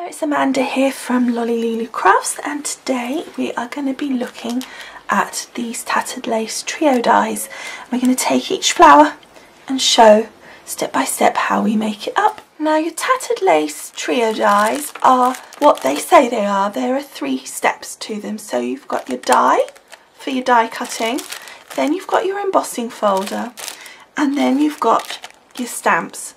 It's Amanda here from Lolli Lulu Crafts, and today we are going to be looking at these tattered lace trio dies. We're going to take each flower and show step by step how we make it up. Now, your tattered lace trio dies are what they say they are. There are 3 steps to them. So you've got your die for your die cutting, then you've got your embossing folder, and then you've got your stamps.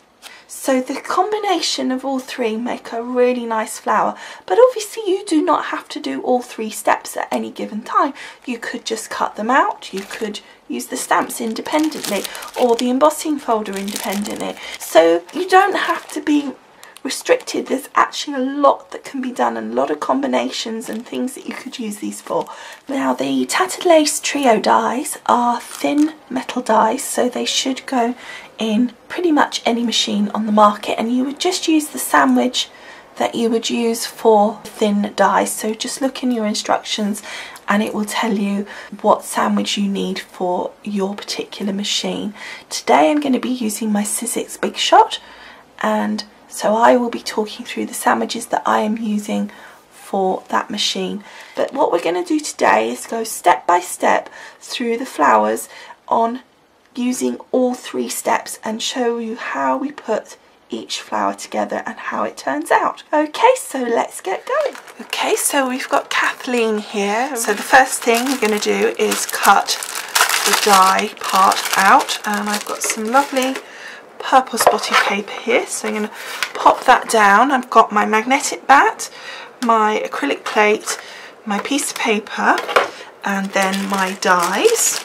So the combination of all 3 make a really nice flower, but obviously you do not have to do all 3 steps at any given time. You could just cut them out, you could use the stamps independently or the embossing folder independently. So you don't have to be restricted. There's actually a lot that can be done and a lot of combinations and things that you could use these for. Now, the tattered lace trio dies are thin metal dies, so they should go in pretty much any machine on the market, and you would just use the sandwich that you would use for thin dies. So just look in your instructions and it will tell you what sandwich you need for your particular machine. Today I'm going to be using my Sizzix Big Shot, and so I will be talking through the sandwiches that I am using for that machine. But what we're going to do today is go step by step through the flowers on using all 3 steps and show you how we put each flower together and how it turns out. Okay, so let's get going. Okay, so we've got Kathleen here. So the first thing we're going to do is cut the die part out, and I've got some lovely purple spotty paper here, so I'm going to pop that down. I've got my magnetic bat, my acrylic plate, my piece of paper, and then my dies.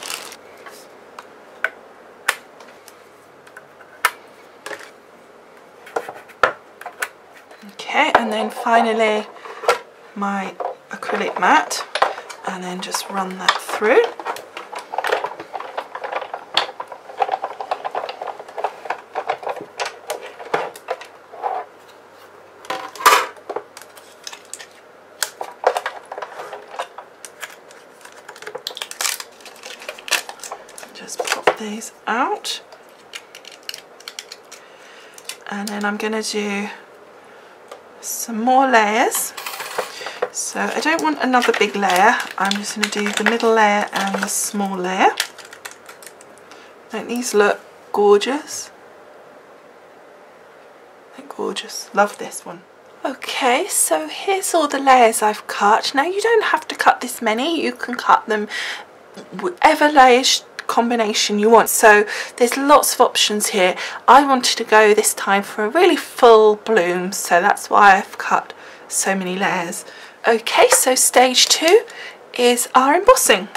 Okay, and then finally my acrylic mat, and then just run that through. Just pop these out, and then I'm going to do some more layers. So I don't want another big layer, I'm just going to do the middle layer and the small layer. Don't these look gorgeous? They're gorgeous, love this one. Okay, so here's all the layers I've cut. Now, you don't have to cut this many, you can cut them whatever layers combination you want, so there's lots of options here. I wanted to go this time for a really full bloom, so that's why I've cut so many layers. Okay, so stage 2 is our embossing.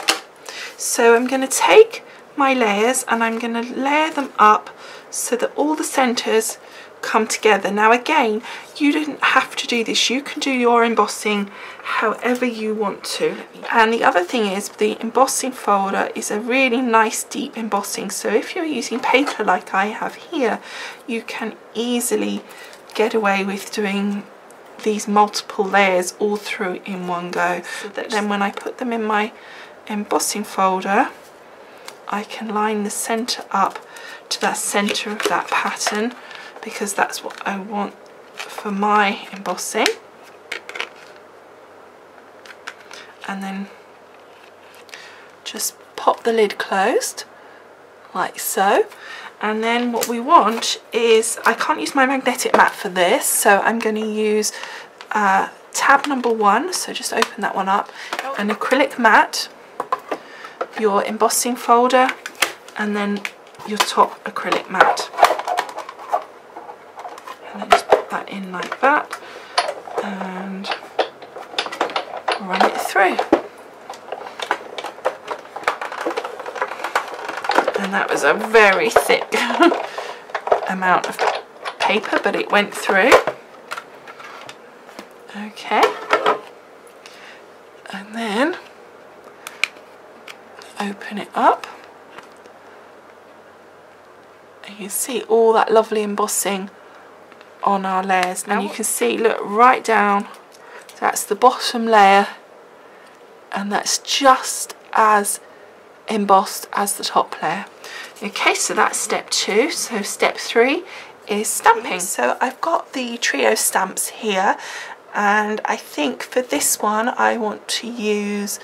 So I'm going to take my layers and I'm going to layer them up so that all the centers come together. Now, again, you didn't have to do this, you can do your embossing however you want to. And the other thing is, the embossing folder is a really nice deep embossing, so if you're using paper like I have here, you can easily get away with doing these multiple layers all through in one go, so that then when I put them in my embossing folder, I can line the center up to that center of that pattern, because that's what I want for my embossing. And then just pop the lid closed like so. And then what we want is, I can't use my magnetic mat for this, so I'm going to use tab number 1, so just open that one up, an acrylic mat, your embossing folder, and then your top acrylic mat. And then just put that in like that and run it through. And that was a very thick amount of paper, but it went through. Okay. And then open it up. And you see all that lovely embossing on our layers. Now you can see, look, right down, that's the bottom layer, and that's just as embossed as the top layer. Okay, so that's step 2. So step 3 is stamping. So I've got the trio stamps here, and I think for this one I want to use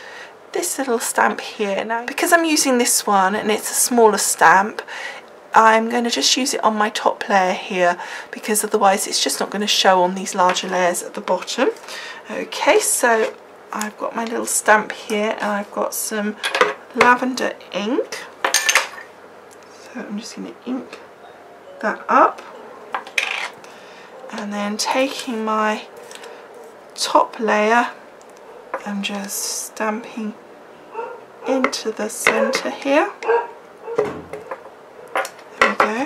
this little stamp here. Now because I'm using this one and it's a smaller stamp, I'm going to just use it on my top layer here, because otherwise it's just not going to show on these larger layers at the bottom. Okay, so I've got my little stamp here and I've got some lavender ink. So I'm just going to ink that up, and then taking my top layer and just stamping into the centre here. There we go.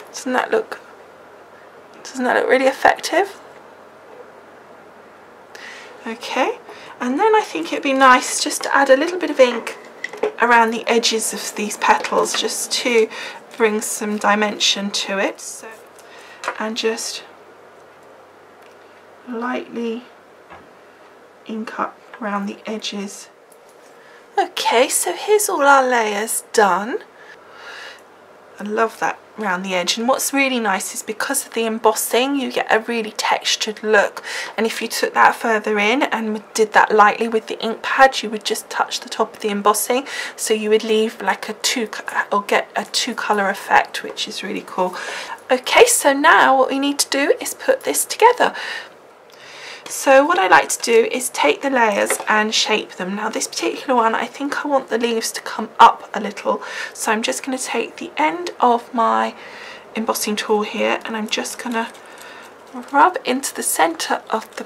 Doesn't that look really effective? Okay, and then I think it'd be nice just to add a little bit of ink around the edges of these petals, just to bring some dimension to it. So, and just lightly ink up around the edges. Okay, so here's all our layers done. I love that around the edge, and what's really nice is because of the embossing you get a really textured look, and if you took that further in and did that lightly with the ink pad, you would just touch the top of the embossing, so you would leave like get a two colour effect, which is really cool. Okay, so now what we need to do is put this together. So what I like to do is take the layers and shape them. Now this particular one, I think I want the leaves to come up a little, so I'm just going to take the end of my embossing tool here and I'm just going to rub into the centre of the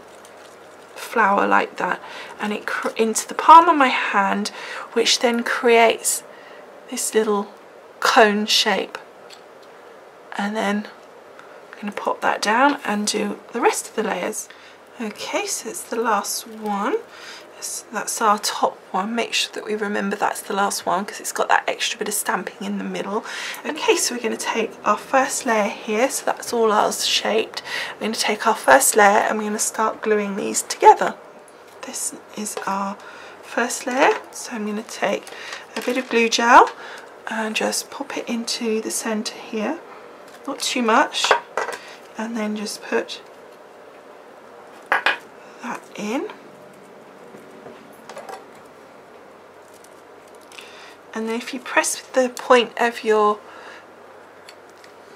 flower like that, and it into the palm of my hand, which then creates this little cone shape. And then I'm going to pop that down and do the rest of the layers. Okay, so it's the last one. That's our top one. Make sure that we remember that's the last one because it's got that extra bit of stamping in the middle. Okay, so we're going to take our first layer here, so that's all ours shaped. We're going to take our first layer and we're going to start gluing these together. This is our first layer, so I'm going to take a bit of glue gel and just pop it into the centre here, not too much, and then just put that in, and then if you press with the point of your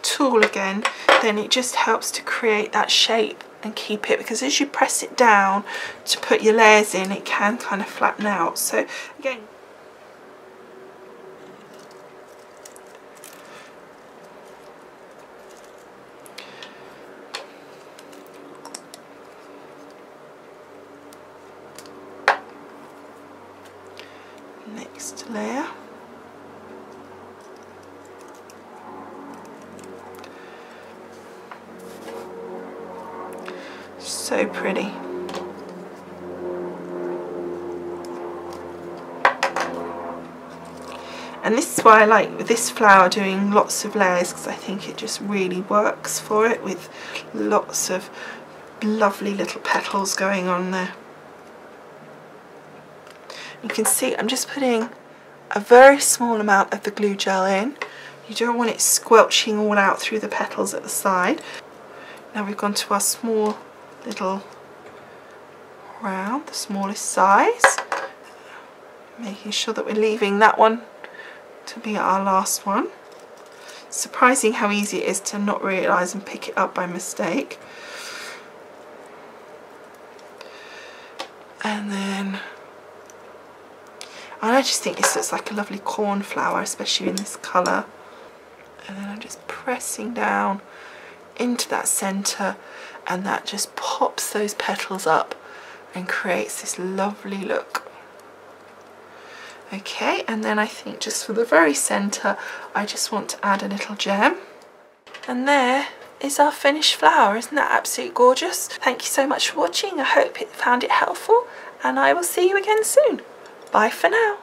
tool again, then it just helps to create that shape and keep it, because as you press it down to put your layers in, it can kind of flatten out. So again, next layer. So pretty. And this is why I like this flower doing lots of layers, because I think it just really works for it, with lots of lovely little petals going on there. You can see I'm just putting a very small amount of the glue gel in. You don't want it squelching all out through the petals at the side. Now we've gone to our small little round, the smallest size, making sure that we're leaving that one to be our last one. Surprising how easy it is to not realise and pick it up by mistake. And then I just think this looks like a lovely cornflower, especially in this colour. And then I'm just pressing down into that centre, and that just pops those petals up and creates this lovely look. Okay, and then I think just for the very centre, I just want to add a little gem. And there is our finished flower. Isn't that absolutely gorgeous? Thank you so much for watching. I hope you found it helpful, and I will see you again soon. Bye for now.